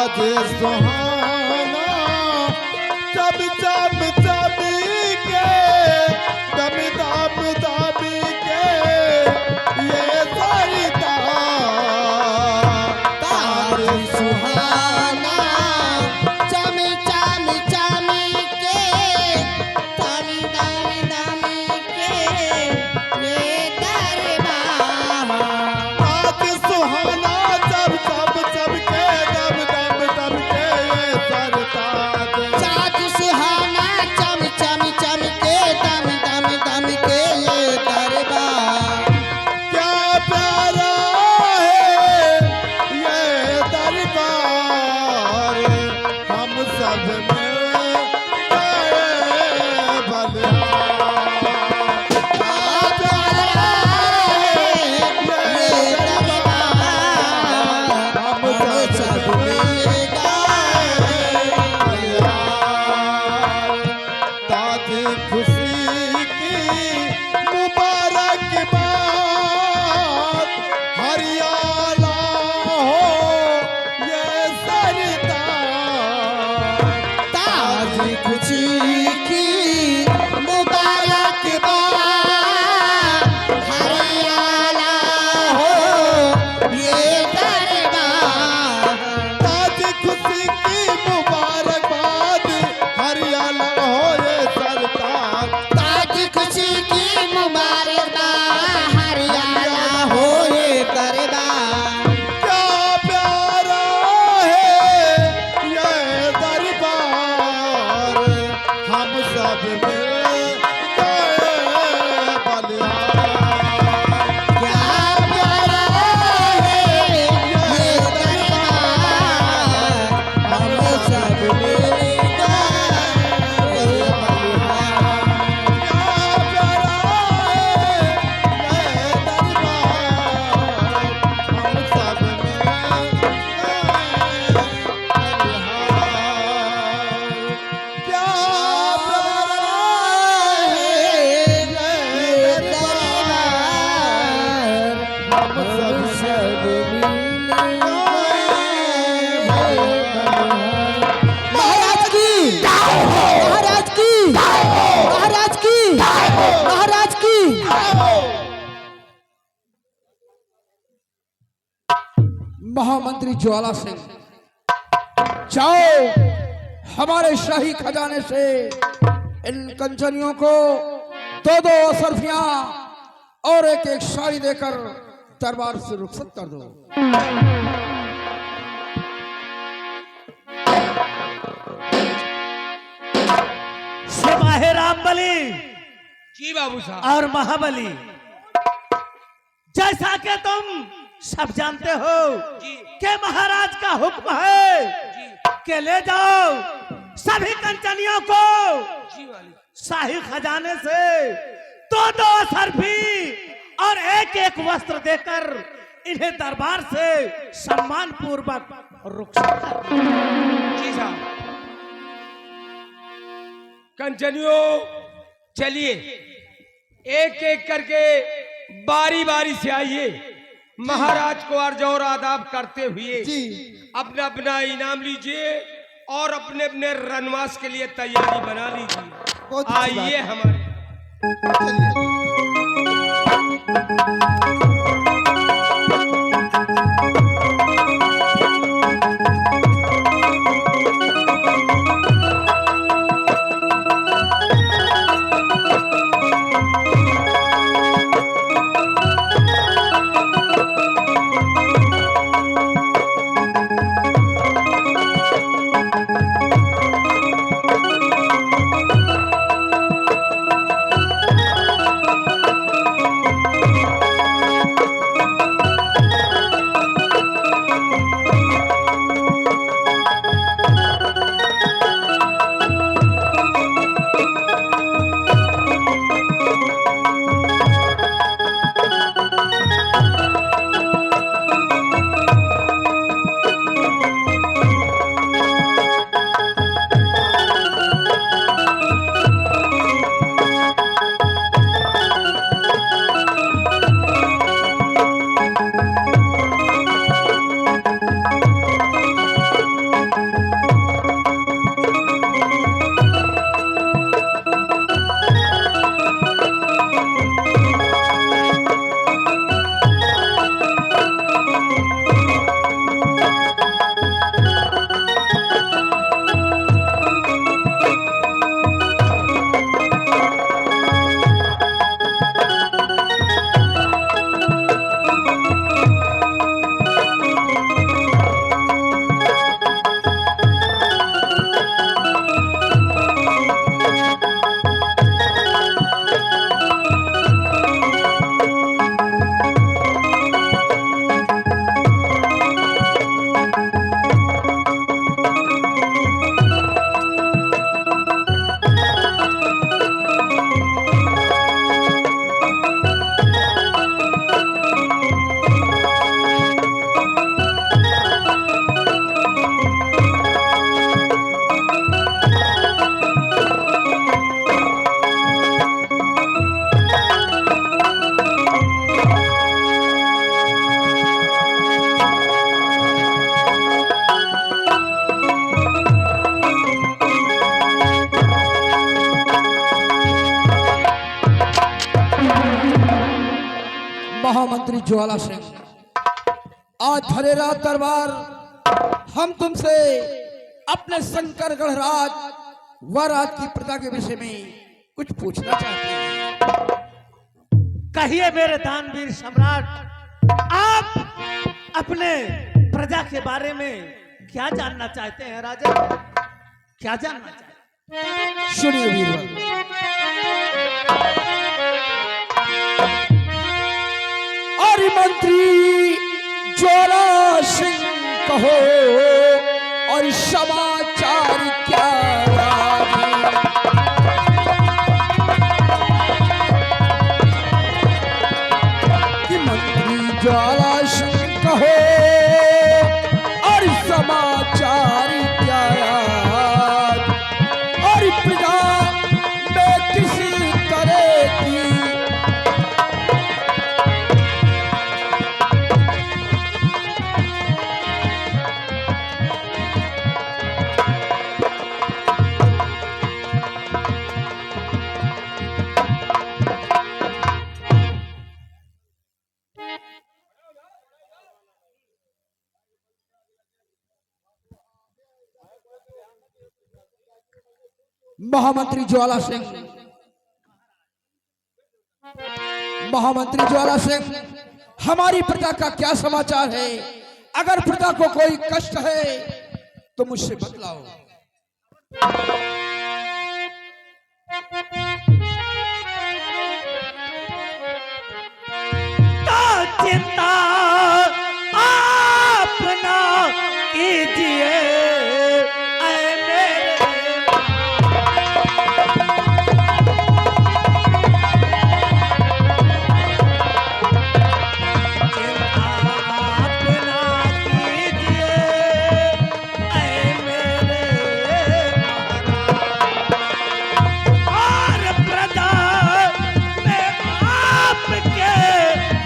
ताज सुहाना जब जब जब के दम दम दम के ये सरिता ताज सुहाना चम चम चम के तम दम दम के ये दरबार ताज सुहाना जब जब जब के दम दम दम के ये सरताज ताज सुहाना चम चम चम के दम दम दम के ये दरबार क्या प्यारा है ये दरबार हम सब में गए बलिहार क्या प्यारा है ये दरबार हम सब में गए बलिहार ताज खुशी की मुबारक बात हरियाणा हो ये सरदार ताज खुशी की मुबारक हरियाणा हो ये दरबार ताज खुशी की मुबारकबाद हरियाणा हो ये सरदार ताज खुशी की मुबारक हरियाणा हो ये दरबार क्या प्यारा है ये दरबार हम सब में गए बलिहार क्या प्यारा है ये दरबार हम सब मिलकर महाराज की महाराज की महाराज की महाराज की महामंत्री ज्वाला सिंह, जाओ हमारे शाही खजाने से इन कंचनियों को दो दो असरफियां और एक एक साड़ी देकर दरबार से रुखसत कर दो। सिपाही रामबली जी बाबू साहब। और महाबली, जैसा कि तुम सब जानते हो कि महाराज का हुक्म है कि ले जाओ सभी कंचनियों को शाही खजाने से दो दो असरफी और एक एक वस्त्र देकर इन्हें दरबार से सम्मान पूर्वक रुखसत कर। जी साहब। कंचनियों चलिए एक एक करके बारी बारी से आइए, महाराज को अर्ज और आदाब करते हुए अपना अपना इनाम लीजिए और अपने अपने रनवास के लिए तैयारी बना लीजिए। आइए हमारे ज्वाला सिंह, आज धरेरा दरबार हम तुमसे अपने शंकर गढ़राज व राज की प्रजा के विषय में कुछ पूछना चाहते हैं। कहिए मेरे दानवीर सम्राट, आप अपने प्रजा के बारे में क्या जानना चाहते हैं राजा? क्या जानना चाहते हैं? सुनिए वीरवर, और मंत्री ज्वाला सिंह कहो और समाचार क्या है? कि मंत्री ज्वाला सिंह कहो और समाचार क्या है? और प्रजा में किसी तरह की महामंत्री ज्वाला सिंह, महामंत्री ज्वाला सिंह, हमारी प्रजा का क्या समाचार है? अगर प्रजा को कोई कष्ट है तो मुझसे बतलाओ। तो चिंता आप ना कीजिए ऐ मेरे, चिंता आप ना कीजिए ऐ मेरे महाराज। और प्रजा में आपके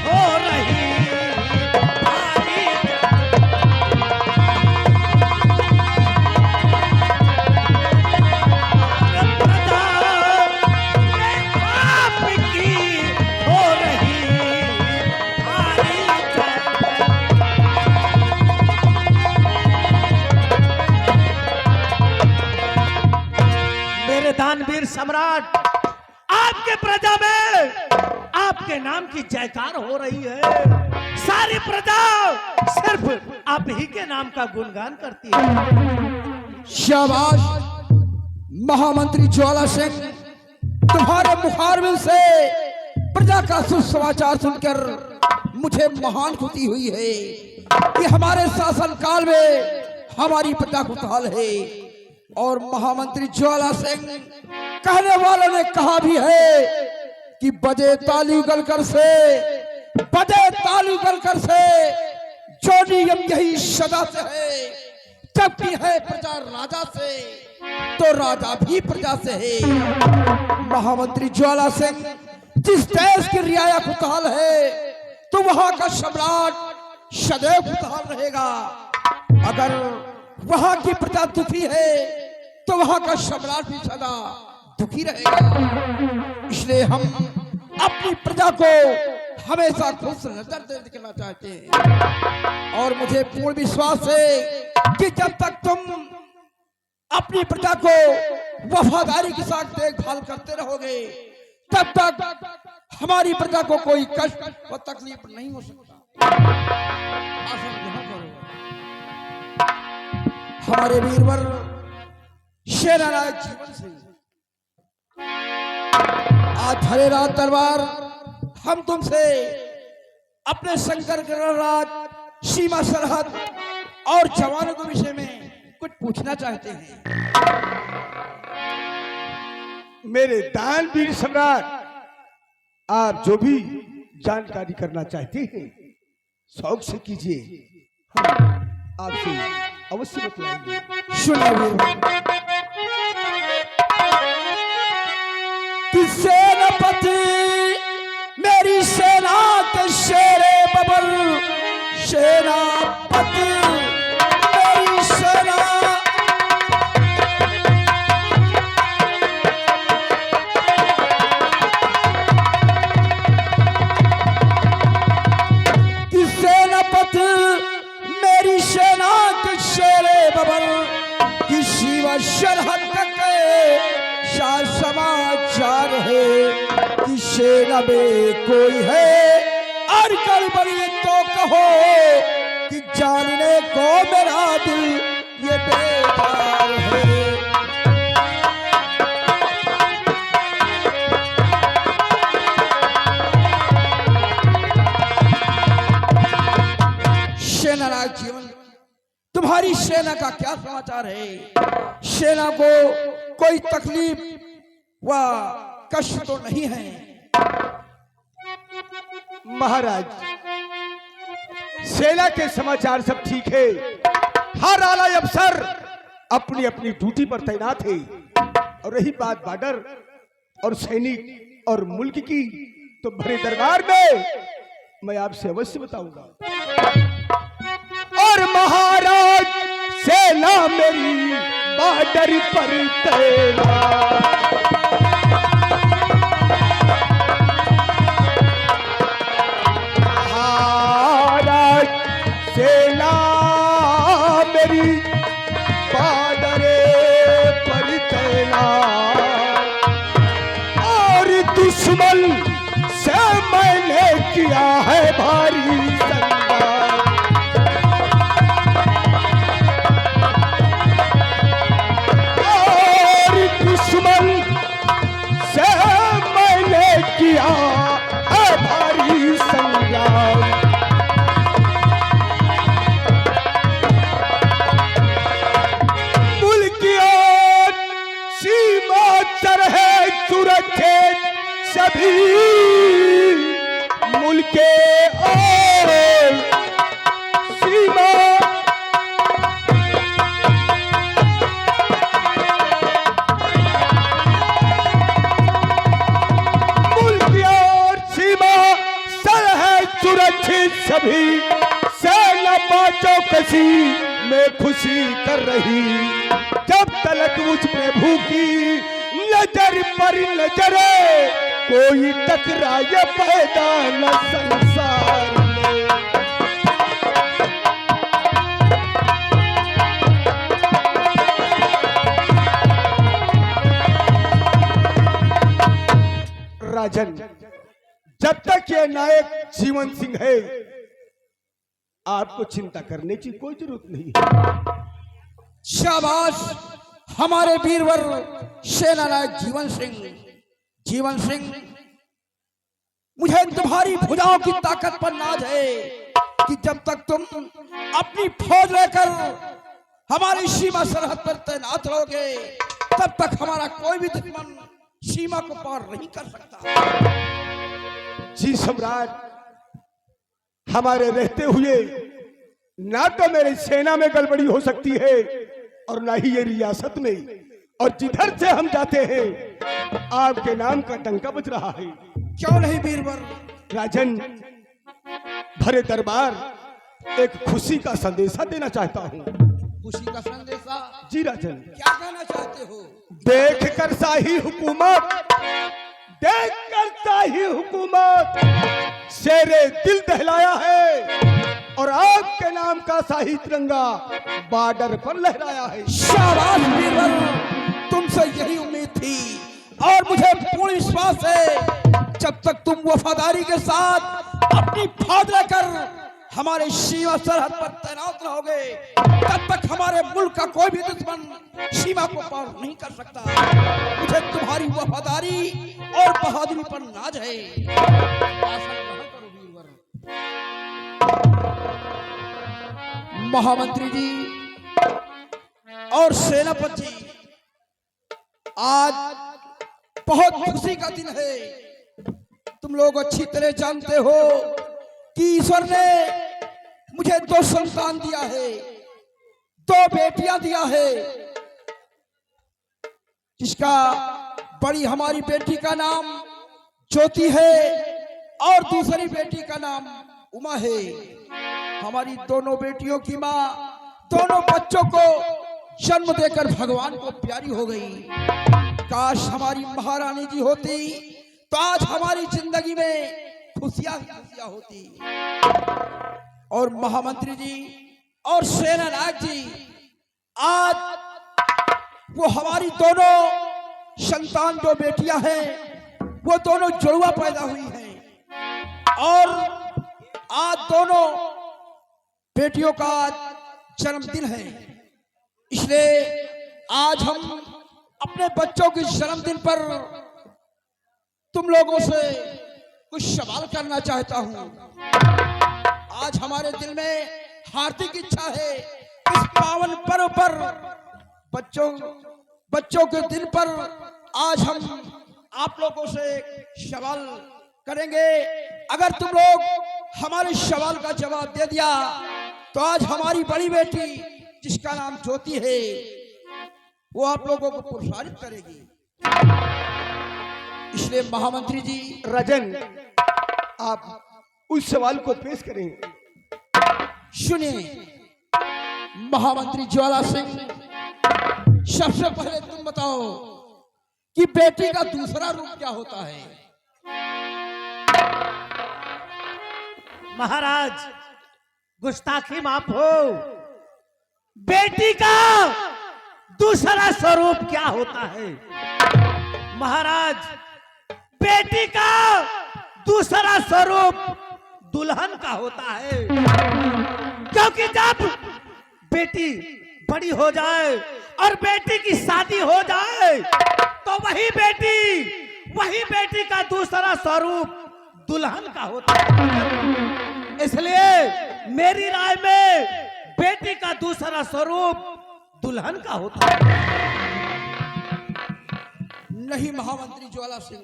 हो रही भारी प्रजा में आपकी हो रही भारी मेरे दानवीर सम्राट, आपके प्रजा में आपके नाम की जयकार हो रही है। सारी प्रजा सिर्फ आप ही के नाम का गुणगान करती है। शाबाश महामंत्री ज्वाला सिंह, तुम्हारे मुखारबिन से प्रजा का सुसमाचार सुनकर मुझे महान खुशी हुई है कि हमारे शासन काल में हमारी प्रजा खुशहाल है। और महामंत्री ज्वाला सिंह, कहने वालों ने कहा भी है कि बजे ताली गलकर से, बजे ताली गलकर से, जो नियम यही सदा से है। जबकि है प्रजा राजा से तो राजा भी प्रजा से है। महामंत्री ज्वाला सिंह, जिस देश की रियाया खुशहाल है तो वहां का सम्राट सदैव खुशहाल रहेगा। अगर वहां की प्रजा दुखी है तो वहां का सम्राट भी सदा दुखी रहेगा। इसलिए हम अपनी प्रजा को हमेशा खुश नजर से दिखना चाहते हैं। और मुझे पूर्ण विश्वास है कि जब तक तुम अपनी प्रजा को वफादारी के साथ देखभाल करते रहोगे तब तक हमारी प्रजा को कोई कष्ट और तकलीफ नहीं हो सकता। आसन ग्रहण करो। हमारे वीरवर शेरनायक जीवन सिंह, आज हरे रात दरबार हम तुमसे अपने शंकर गढ़राज, सीमा सरहद और जवानों के विषय में कुछ पूछना चाहते हैं। मेरे दानवीर सम्राट, आप जो भी जानकारी करना चाहते हैं शौक से कीजिए, हम आपसे अवश्य बतलाएंगे। सुनिए वीरवर, कि सेनापति मेरी सेना के शेरे बबल, सेनापति मेरी सेना सरहद तक समाचार है कि सेना में कोई है और गड़बड़ी तो कहो कि जानने को मेरा दिल ये बेकार है। सेनानायक जीवन, तुम्हारी सेना का क्या समाचार है? सेना को कोई तकलीफ व कष्ट तो नहीं है? महाराज, सेना के समाचार सब ठीक है। हर आला अफसर अपनी अपनी ड्यूटी पर तैनात है। और रही बात बॉर्डर और सैनिक और मुल्क की, तो भरे दरबार में मैं आपसे अवश्य बताऊंगा। और महाराज, सेना मेरी बॉर्डर पर तैनात, महाराज सेना मेरी बॉर्डर पर तैनात, और दुश्मन से मैंने किया है भारी संघात। और दुश्मन से मैंने किया है भारी संग्राम। मुल्क की ओर सीमा तरह सुरक्षित सभी, मुल्क के और सीमा सुरक्षित सभी, सेना बातों कसी में खुशी कर रही। जब तलक मुझ प्रभु की नजर पर नजरे, कोई टकराए पैदा न संसार में। राजन, जब तक ये नायक जीवन सिंह है, आपको चिंता करने की कोई जरूरत नहीं है। शाबाश हमारे वीरवर सेनानायक जीवन सिंह। जीवन सिंह, मुझे तुम्हारी भुजाओं की ताकत पर नाज है कि जब तक तुम अपनी फौज लेकर हमारी सीमा सरहद पर तैनात रहोगे, तब तक हमारा कोई भी दुश्मन सीमा को पार नहीं कर सकता। जी सम्राट, हमारे रहते हुए ना तो मेरी सेना में गड़बड़ी हो सकती है और ना ही ये रियासत में, और जिधर से हम जाते हैं आपके नाम का डंका बज रहा है। क्यों नहीं वीरवर? राजन, भरे दरबार एक खुशी का संदेशा देना चाहता हूँ। खुशी का संदेशा? जी राजन। क्या कहना चाहते हो? देख कर शाही हुकूमत, देख कर शाही हुकूमत शेरे दिल दहलाया है, और आपके नाम का शाही तिरंगा बॉर्डर पर लहराया है। शाबाश वीरवर, तुमसे यही उम्मीद थी और मुझे पूर्ण विश्वास है जब तक तुम वफादारी के साथ अपनी फौज लेकर हमारे सीमा सरहद पर तैनात रहोगे, तब तक हमारे मुल्क का कोई भी दुश्मन सीमा को पार नहीं कर सकता। मुझे तुम्हारी वफादारी और बहादुरी पर नाज है। आसन ग्रहण करो वीरवर। महामंत्री जी और सेनापति जी, आज बहुत खुशी का दिन है। तुम लोग अच्छी तरह जानते हो कि ईश्वर ने मुझे 2 संतान दिया है, 2 बेटियां दिया है, जिसका बड़ी हमारी बेटी का नाम ज्योति है और दूसरी बेटी का नाम उमा है। हमारी दोनों बेटियों की माँ दोनों बच्चों को जन्म देकर भगवान को प्यारी हो गई। काश हमारी महारानी जी होती तो आज हमारी जिंदगी में खुशियां ही खुशियां होती। और महामंत्री जी और सेनानायक जी, आज वो हमारी दोनों संतान जो बेटियां हैं वो दोनों जुड़वा पैदा हुई हैं और आज दोनों बेटियों का जन्मदिन है। इसलिए आज हम अपने बच्चों के जन्मदिन पर तुम लोगों से कुछ सवाल करना चाहता हूं। आज हमारे दिल में हार्दिक इच्छा है इस पावन पर्व पर बच्चों के दिन पर आज हम आप लोगों से सवाल करेंगे। अगर तुम लोग हमारे सवाल का जवाब दे दिया तो आज हमारी बड़ी बेटी जिसका नाम ज्योति है वो आप लोगों को प्रोत्साहित करेगी। इसलिए महामंत्री जी, राजन, आप उस सवाल को पेश करें। सुनिए महामंत्री ज्वाला सिंह, सबसे पहले तुम बताओ कि बेटी का दूसरा रूप क्या होता है? महाराज, गुस्ताखी माफ हो। बेटी का दूसरा स्वरूप क्या होता है? महाराज, बेटी का दूसरा स्वरूप दुल्हन का होता है। क्योंकि जब बेटी बड़ी हो जाए और बेटी की शादी हो जाए तो वही बेटी का दूसरा स्वरूप दुल्हन का होता है। इसलिए मेरी राय में बेटी का दूसरा स्वरूप दुल्हन का होता है। नहीं महामंत्री ज्वाला सिंह,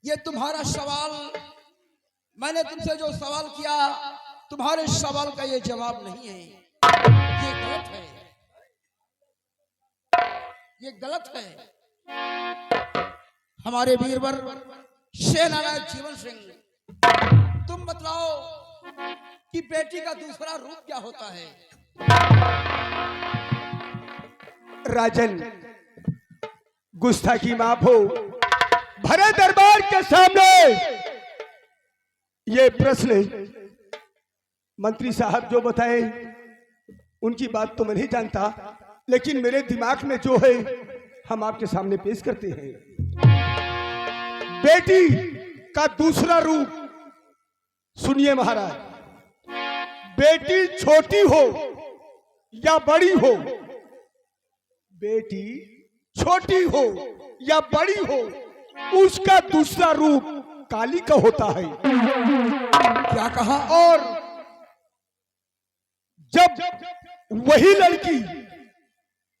ये तुम्हारा सवाल, मैंने तुमसे जो सवाल किया तुम्हारे सवाल का ये जवाब नहीं है। ये गलत है, ये गलत है। हमारे वीरवर सेनानायक जीवन सिंह, तुम बतलाओ कि बेटी का दूसरा रूप क्या होता है? राजन, गुस्ताखी माफ हो। भरे दरबार के सामने ये प्रश्न मंत्री साहब जो बताए उनकी बात तो मैं नहीं जानता, लेकिन मेरे दिमाग में जो है हम आपके सामने पेश करते हैं। बेटी का दूसरा रूप सुनिए महाराज। बेटी छोटी हो या बड़ी हो, बेटी छोटी हो या बड़ी हो, उसका दूसरा रूप काली का होता है। क्या कहा? और जब वही लड़की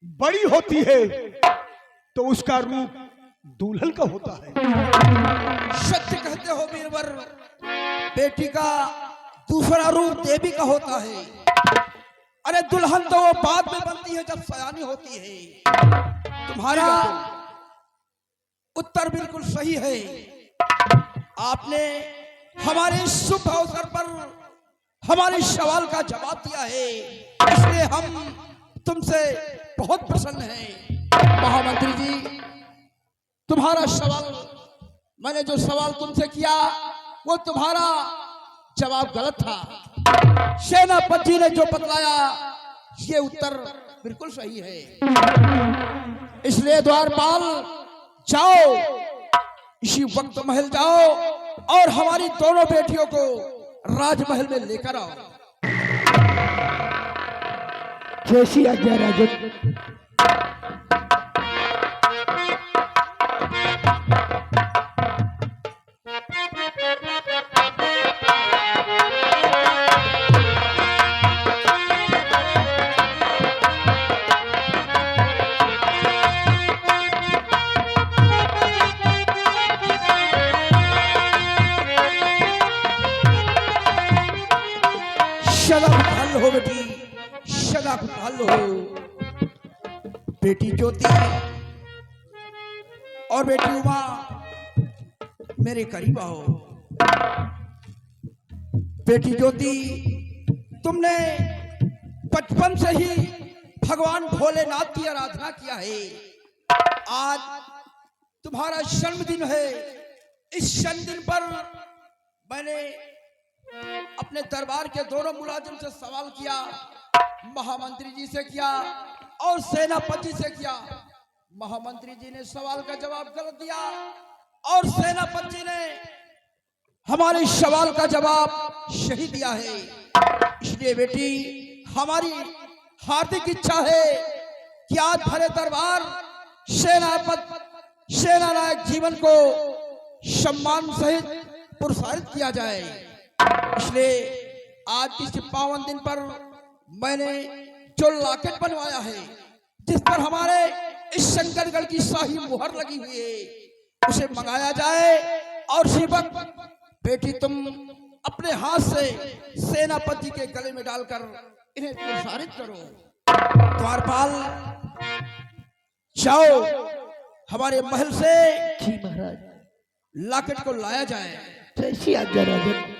बड़ी होती है तो उसका रूप दुल्हन का होता है। सत्य कहते हो वीरवर, बेटी का दूसरा रूप देवी का होता है। अरे दुल्हन तो वो बाद में बनती है जब सयानी होती है। तुम्हारा उत्तर बिल्कुल सही है। आपने हमारे शुभ अवसर पर हमारे सवाल का जवाब दिया है, इसलिए हम तुमसे बहुत प्रसन्न हैं। महामंत्री जी, तुम्हारा सवाल, मैंने जो सवाल तुमसे किया वो तुम्हारा जवाब गलत था। सेनापति ने जो बतलाया ये उत्तर बिल्कुल सही है। इसलिए द्वारपाल, जाओ, इसी वक्त महल जाओ और हमारी दोनों बेटियों को राजमहल में लेकर आओ। जैसी आज्ञा राजन। सदा खुशहाल हो बेटी, सदा खुशहाल हो। बेटी ज्योति और बेटी उमा मेरे करीब आओ। बेटी ज्योति, तुमने बचपन से ही भगवान भोलेनाथ की आराधना किया है। आज तुम्हारा जन्मदिन है। इस जन्मदिन पर मैंने अपने दरबार के दोनों मुलाजिम से सवाल किया, महामंत्री जी से किया और सेनापति से किया। महामंत्री जी ने सवाल का जवाब गलत दिया और सेनापति ने हमारे सवाल का जवाब सही दिया है। इसलिए बेटी, हमारी हार्दिक इच्छा है कि आज भरे दरबार सेनानायक जीवन को सम्मान सहित पुरस्कृत किया जाए। इसलिए आज इस पावन दिन पर मैंने जो लॉकेट बनवाया है, जिस पर हमारे इस शंकरगढ़ की शाही मुहर लगी हुई है, उसे मंगाया जाए। और शिवक बेटी, तुम अपने हाथ से सेनापति के गले में डालकर इन्हें पुरस्कृत करो। द्वारपाल, जाओ हमारे महल से जी महाराज, लॉकेट को लाया जाए। जैसी आज्ञा राजन।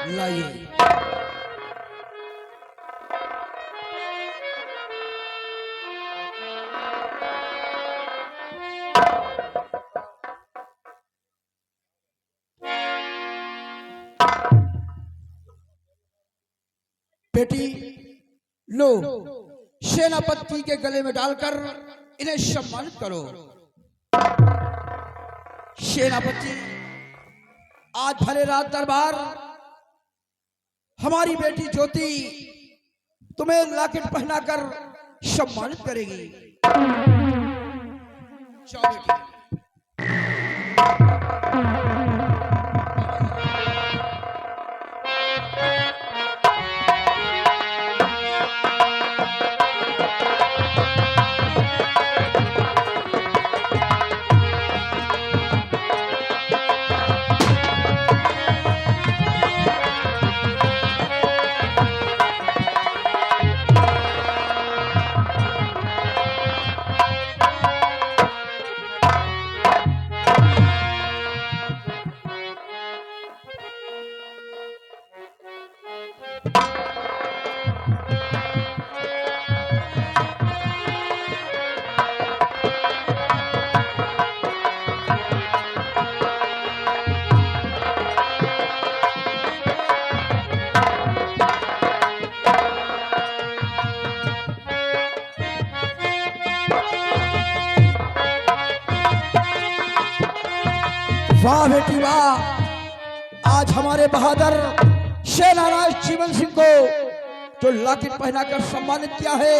लाइए। बेटी, लो, सेनापति के गले में डालकर इन्हें सम्मानित करो। सेनापति, आज भले रात दरबार हमारी बेटी ज्योति तुम्हें लॉकेट पहनाकर सम्मानित करेगी। जाओ बेटी। वाह बेटी वाह, आज हमारे बहादुर सेनानायक जीवन सिंह को जो लॉकेट पहनाकर सम्मानित किया है,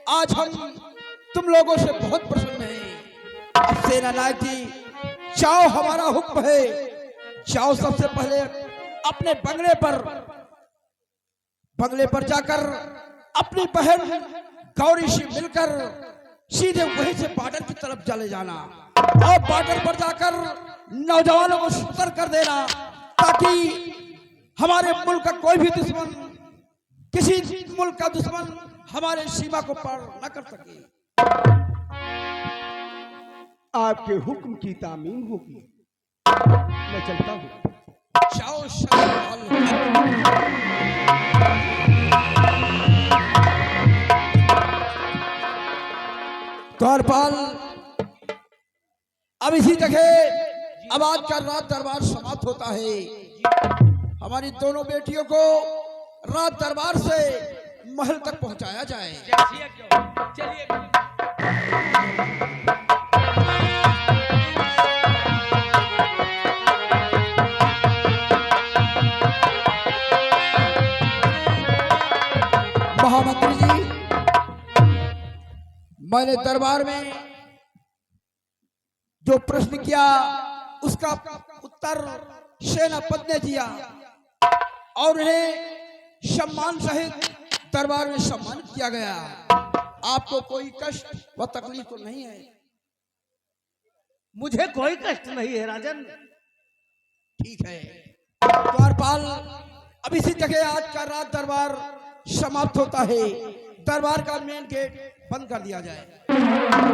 आज हम तुम लोगों से बहुत प्रसन्न हैं। अब सेनानायक जी, जाओ, हमारा हुक्म है, जाओ सबसे पहले अपने बंगले पर जाकर अपनी बहन गौरी से मिलकर सीधे वहीं से बॉर्डर की तरफ चले जाना और बॉर्डर पर जाकर नौजवानों को सतर्क कर देना, ताकि हमारे मुल्क का कोई भी दुश्मन, किसी मुल्क का दुश्मन हमारे सीमा को पार न कर सके। आपके हुक्म की तामील होगी। मैं चलता हूँ। जाओ शाबाश। द्वारपाल, अब इसी जगह अब आज का रात दरबार समाप्त होता है। हमारी दोनों बेटियों को रात दरबार से महल तक पहुंचाया जाए। चलिए। महामंत्री जी, मैंने दरबार में जो प्रश्न किया उसका उत्तर सेनापति ने दिया और उन्हें सम्मान सहित दरबार में सम्मानित किया गया। आपको कोई कष्ट व तकलीफ तो नहीं है? मुझे कोई कष्ट नहीं है राजन। ठीक है द्वारपाल, अब इसी जगह आज का रात दरबार समाप्त होता है। दरबार का मेन गेट बंद कर दिया जाए।